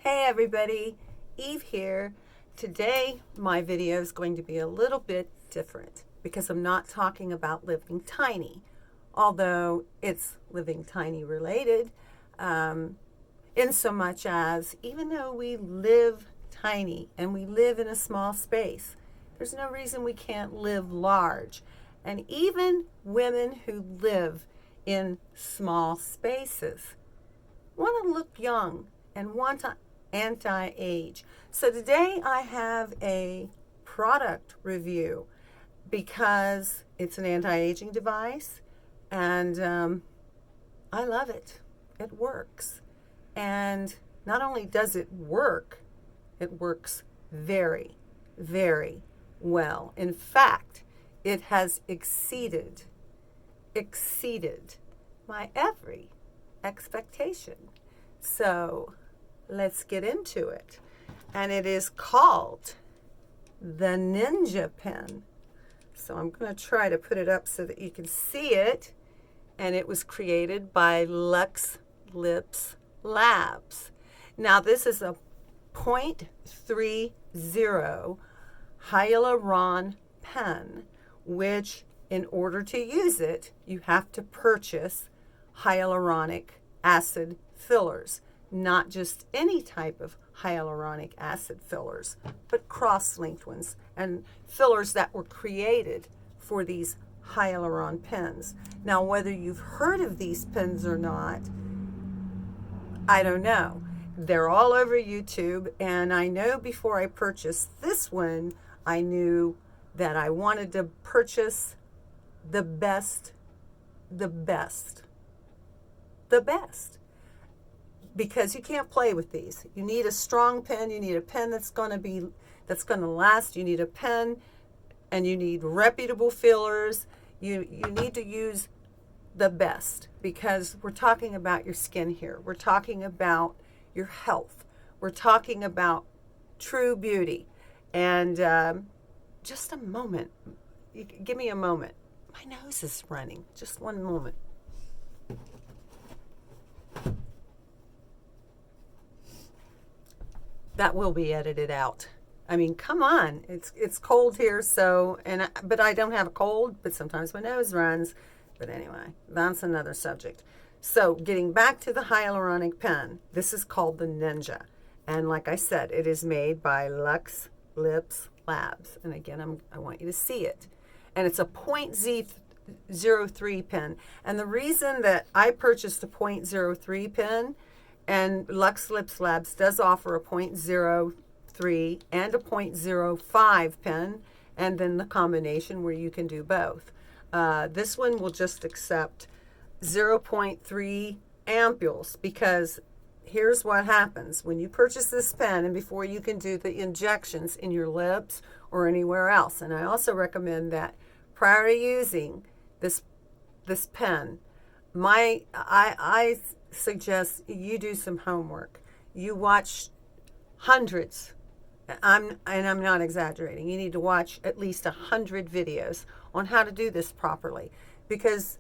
Hey everybody, Eve here. Today my video is going to be a little bit different because I'm not talking about living tiny, although it's living tiny related, in so much as even though we live tiny and we live in a small space, there's no reason we can't live large. And even women who live in small spaces want to look young and want to anti-age. So today I have a product review because it's an anti-aging device and I love it. It works. And not only does it works very, very well. In fact, it has exceeded my every expectation. So let's get into it. And it is called the Ninja Pen. So I'm going to try to put it up so that you can see it. And it was created by LuxLipsLabs. Now this is a 0.30 Hyaluron Pen, which in order to use it, you have to purchase hyaluronic acid fillers. Not just any type of hyaluronic acid fillers, but cross-linked ones and fillers that were created for these hyaluron pens. Now, whether you've heard of these pens or not, I don't know. They're all over YouTube, and I know before I purchased this one, I knew that I wanted to purchase the best. Because you can't play with these. You need a strong pen. You need a pen that's going to last. You need a pen, and you need reputable fillers. You need to use the best because we're talking about your skin here. We're talking about your health. We're talking about true beauty. And just a moment. Give me a moment. My nose is running. Just one moment. That will be edited out. I mean, come on. It's cold here, but I don't have a cold, but sometimes my nose runs. But anyway, that's another subject. So getting back to the hyaluronic pen, this is called the Ninja. And like I said, it is made by LuxLipsLabs. And again, I want you to see it. And it's a 0.03 pen. And the reason that I purchased a 0.03 pen, and LuxLipsLabs does offer a 0.03 and a 0.05 pen, and then the combination where you can do both. This one will just accept 0.3 ampules because here's what happens when you purchase this pen and before you can do the injections in your lips or anywhere else. And I also recommend that prior to using this pen, I suggest you do some homework. You watch hundreds, I'm not exaggerating. You need to watch at least 100 videos on how to do this properly because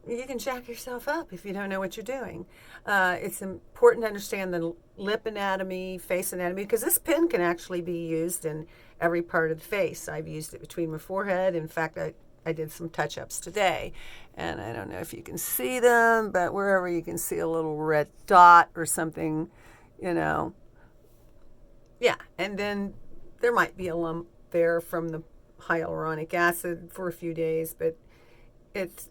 you can jack yourself up if you don't know what you're doing. It's important to understand the lip anatomy, face anatomy, because this pen can actually be used in every part of the face. I've used it between my forehead. In fact, I did some touch-ups today, and I don't know if you can see them, but wherever you can see a little red dot or something, yeah, and then there might be a lump there from the hyaluronic acid for a few days, but it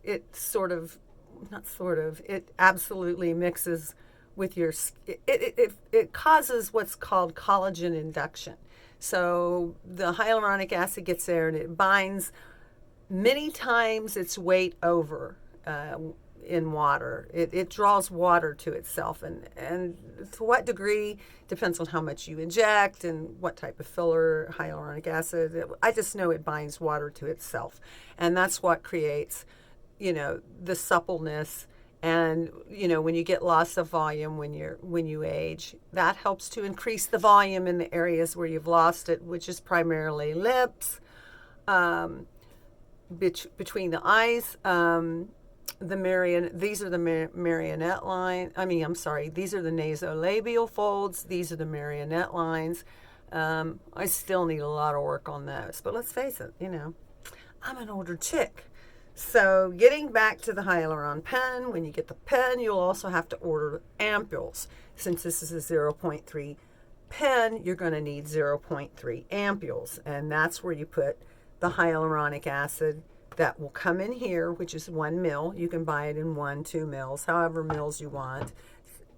absolutely mixes with your skin. It causes what's called collagen induction. So the hyaluronic acid gets there and it binds many times its weight over in water. It draws water to itself, and to what degree depends on how much you inject and what type of filler, hyaluronic acid. I just know it binds water to itself, and that's what creates, the suppleness. And when you get loss of volume when you age, that helps to increase the volume in the areas where you've lost it, which is primarily lips, between the eyes, these are the marionette line. I'm sorry, these are the nasolabial folds. These are the marionette lines. I still need a lot of work on those, but let's face it, I'm an older chick. So getting back to the Hyaluron Pen, when you get the pen, you'll also have to order ampules. Since this is a 0.3 pen, you're going to need 0.3 ampules, and that's where you put the hyaluronic acid that will come in here, which is 1 ml. You can buy it in 1, 2 mils, however mils you want.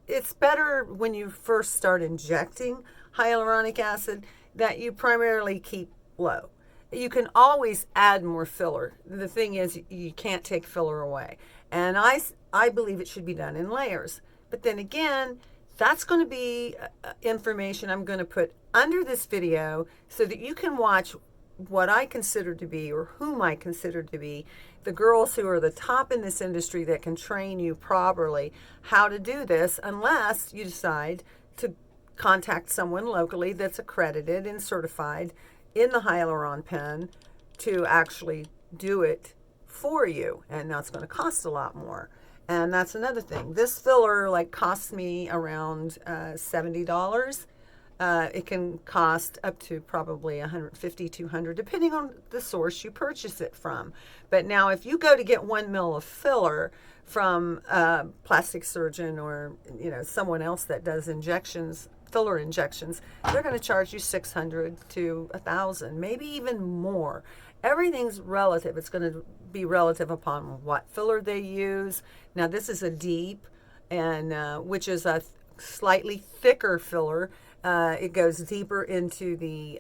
It's better when you first start injecting hyaluronic acid that you primarily keep low. You can always add more filler. The thing is, you can't take filler away. And I believe it should be done in layers. But then again, that's going to be information I'm going to put under this video so that you can watch what I consider to be, or whom I consider to be, the girls who are the top in this industry that can train you properly how to do this, unless you decide to contact someone locally that's accredited and certified in the Hyaluron Pen to actually do it for you. And that's going to cost a lot more. And that's another thing. This filler costs me around $70. It can cost up to probably $150, $200, depending on the source you purchase it from. But now if you go to get 1 mil of filler from a plastic surgeon or someone else that does filler injections, they're going to charge you $600 to $1,000, maybe even more. Everything's relative. It's going to be relative upon what filler they use. Now this is a deep, and which is a slightly thicker filler. It goes deeper into the,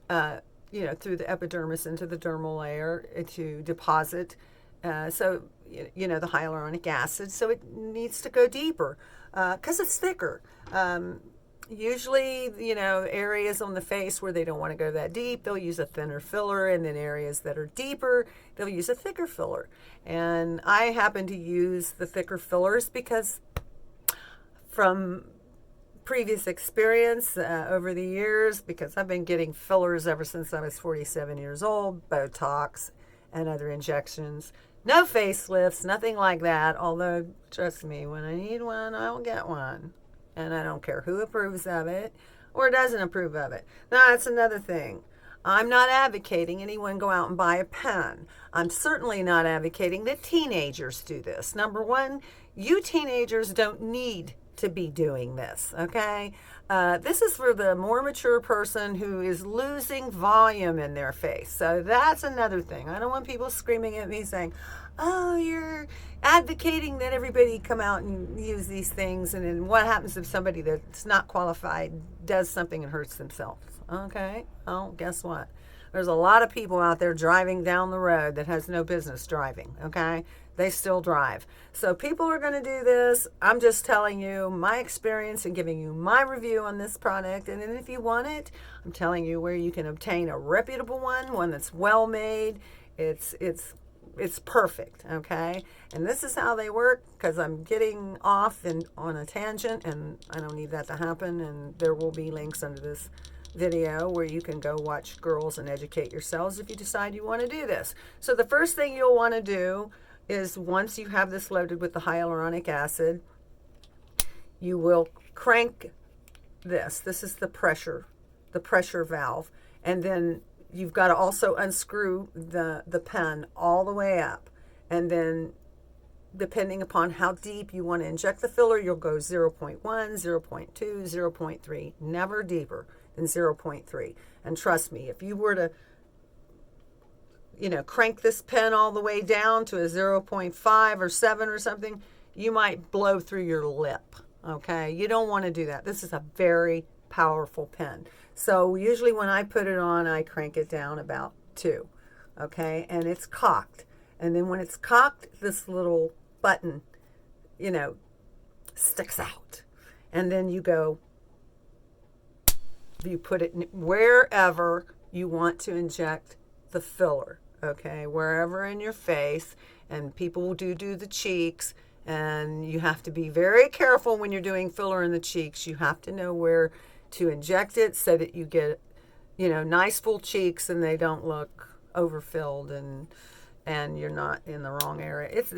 through the epidermis into the dermal layer to deposit. The hyaluronic acid. So it needs to go deeper because it's thicker. Usually, areas on the face where they don't want to go that deep, they'll use a thinner filler, and then areas that are deeper, they'll use a thicker filler. And I happen to use the thicker fillers because from previous experience over the years, because I've been getting fillers ever since I was 47 years old, Botox and other injections. No facelifts, nothing like that, although, trust me, when I need one, I'll get one. And I don't care who approves of it or doesn't approve of it. Now, that's another thing. I'm not advocating anyone go out and buy a pen. I'm certainly not advocating that teenagers do this. Number one, you teenagers don't need to be doing this, okay? This is for the more mature person who is losing volume in their face. So that's another thing. I don't want people screaming at me saying, oh, you're advocating that everybody come out and use these things, and then what happens if somebody that's not qualified does something and hurts themselves? Okay, well, guess what? There's a lot of people out there driving down the road that has no business driving, okay? They still drive. So people are going to do this. I'm just telling you my experience and giving you my review on this product. And then if you want it, I'm telling you where you can obtain a reputable one that's well made. It's perfect, okay? And this is how they work, because I'm getting off on a tangent, and I don't need that to happen. And there will be links under this video where you can go watch girls and educate yourselves if you decide you want to do this. So the first thing you'll want to do is, once you have this loaded with the hyaluronic acid, you will crank this. This is the pressure valve. And then you've got to also unscrew the pen all the way up. And then depending upon how deep you want to inject the filler, you'll go 0.1, 0.2, 0.3, never deeper than 0.3. And trust me, if you were to crank this pen all the way down to a 0.5 or 7 or something, you might blow through your lip, okay? You don't want to do that. This is a very powerful pen. So usually when I put it on, I crank it down about 2, okay? And it's cocked. And then when it's cocked, this little button, sticks out. And then you put it wherever you want to inject the filler. Okay, wherever in your face, and people will do the cheeks, and you have to be very careful when you're doing filler in the cheeks. You have to know where to inject it so that you get, nice full cheeks and they don't look overfilled and and you're not in the wrong area. It's,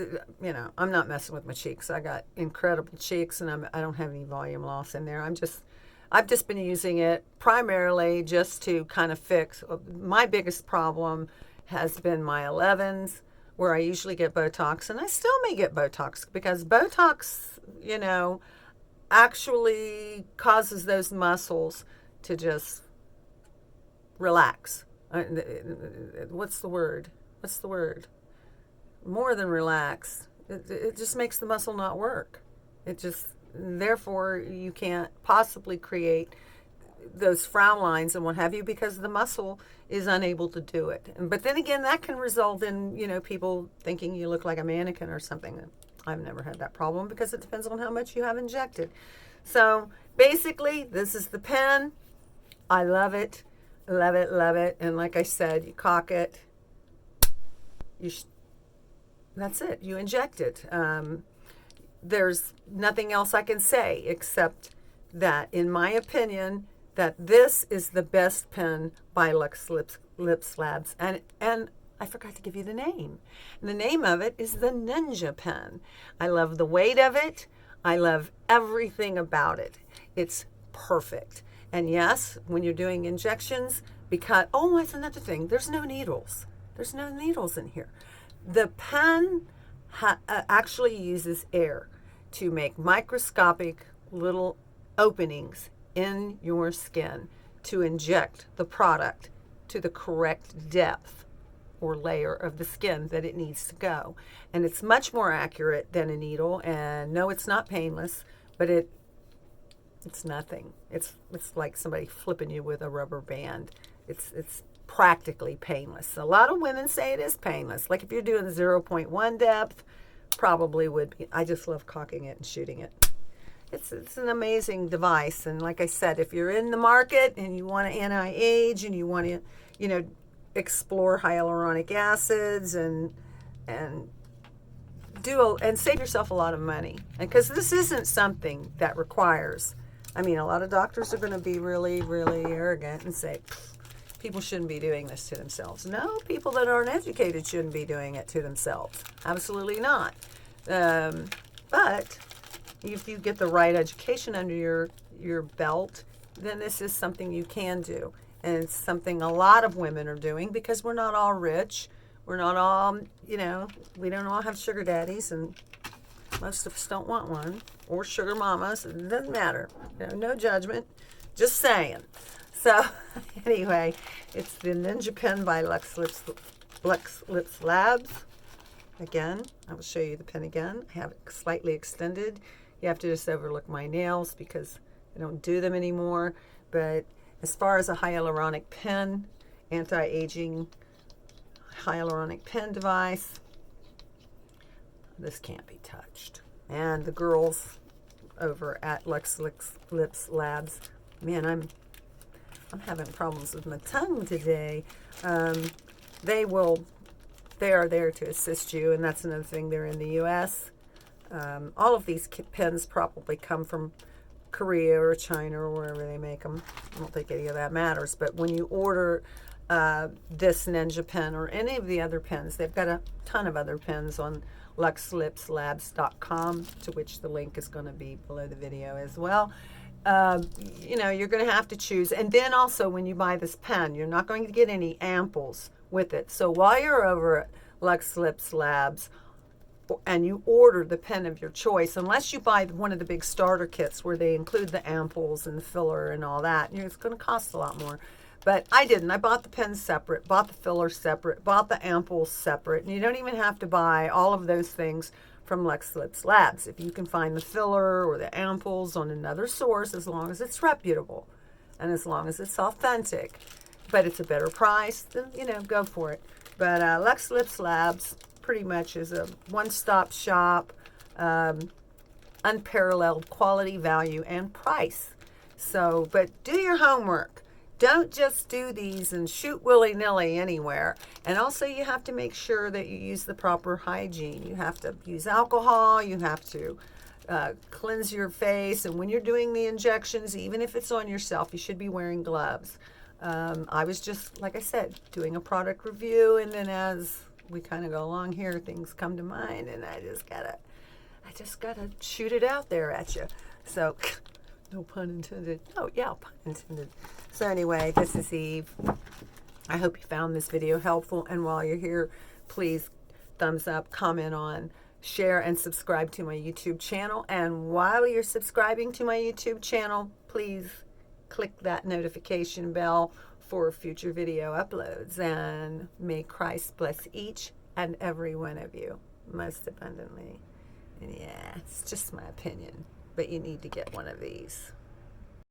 I'm not messing with my cheeks. I got incredible cheeks, and I don't have any volume loss in there. I've just been using it primarily just to kind of fix. My biggest problem has been my 11s, where I usually get Botox, and I still may get Botox because Botox, actually causes those muscles to just relax. What's the word? More than relax. It just makes the muscle not work. Therefore, you can't possibly create those frown lines and what have you because the muscle is unable to do it. But then again, that can result in, people thinking you look like a mannequin or something. I've never had that problem because it depends on how much you have injected. So basically, this is the pen. I love it. Love it, love it. And like I said, you cock it. That's it. You inject it. There's nothing else I can say except that, in my opinion, that this is the best pen by LuxLipsLabs. And I forgot to give you the name. The name of it is the Ninja Pen. I love the weight of it. I love everything about it. It's perfect. And yes, when you're doing injections, that's another thing. There's no needles. There's no needles in here. The pen actually uses air to make microscopic little openings in your skin to inject the product to the correct depth or layer of the skin that it needs to go. And it's much more accurate than a needle. And no, it's not painless, but it's nothing. It's like somebody flipping you with a rubber band. It's practically painless. A lot of women say it is painless. Like if you're doing 0.1 depth, probably would be. I just love cocking it and shooting it. It's an amazing device. And like I said, if you're in the market and you want to anti-age and you want to, explore hyaluronic acids and save yourself a lot of money. And because this isn't something that requires, a lot of doctors are going to be really, really arrogant and say, people shouldn't be doing this to themselves. No, people that aren't educated shouldn't be doing it to themselves. Absolutely not. But if you get the right education under your belt, then this is something you can do. And it's something a lot of women are doing because we're not all rich. We're not all, we don't all have sugar daddies, and most of us don't want one, or sugar mamas. It doesn't matter. No judgment. Just saying. So anyway, it's the Ninja Pen by LuxLipsLabs. Again, I will show you the pen again. I have it slightly extended. You have to just overlook my nails because I don't do them anymore. But as far as a hyaluronic pen, anti-aging hyaluronic pen device, this can't be touched. And the girls over at LuxLipsLabs, man, I'm having problems with my tongue today. They are there to assist you, and that's another thing. They're in the U.S. All of these pens probably come from Korea or China or wherever they make them. I don't think any of that matters. But when you order this Ninja Pen or any of the other pens, they've got a ton of other pens on LuxLipsLabs.com, to which the link is going to be below the video as well. You're going to have to choose. And then also when you buy this pen, you're not going to get any ampules with it. So while you're over at LuxLipsLabs and you order the pen of your choice, unless you buy one of the big starter kits where they include the ampules and the filler and all that, it's going to cost a lot more. But I didn't. I bought the pen separate, bought the filler separate, bought the ampules separate. And you don't even have to buy all of those things from LuxLipsLabs. If you can find the filler or the ampules on another source, as long as it's reputable and as long as it's authentic, but it's a better price, then, go for it. But LuxLipsLabs pretty much is a one-stop shop, unparalleled quality, value, and price. So, but do your homework. Don't just do these and shoot willy-nilly anywhere. And also you have to make sure that you use the proper hygiene. You have to use alcohol. You have to cleanse your face. And when you're doing the injections, even if it's on yourself, you should be wearing gloves. I was just, like I said, doing a product review. And then as we kind of go along here, things come to mind, and I just gotta shoot it out there at you. So, no pun intended. Oh yeah, pun intended. So anyway, this is Eve. I hope you found this video helpful, and while you're here, please thumbs up, comment on, share, and subscribe to my YouTube channel. And while you're subscribing to my YouTube channel, please click that notification bell for future video uploads. And may Christ bless each and every one of you most abundantly. And yeah, it's just my opinion, but you need to get one of these.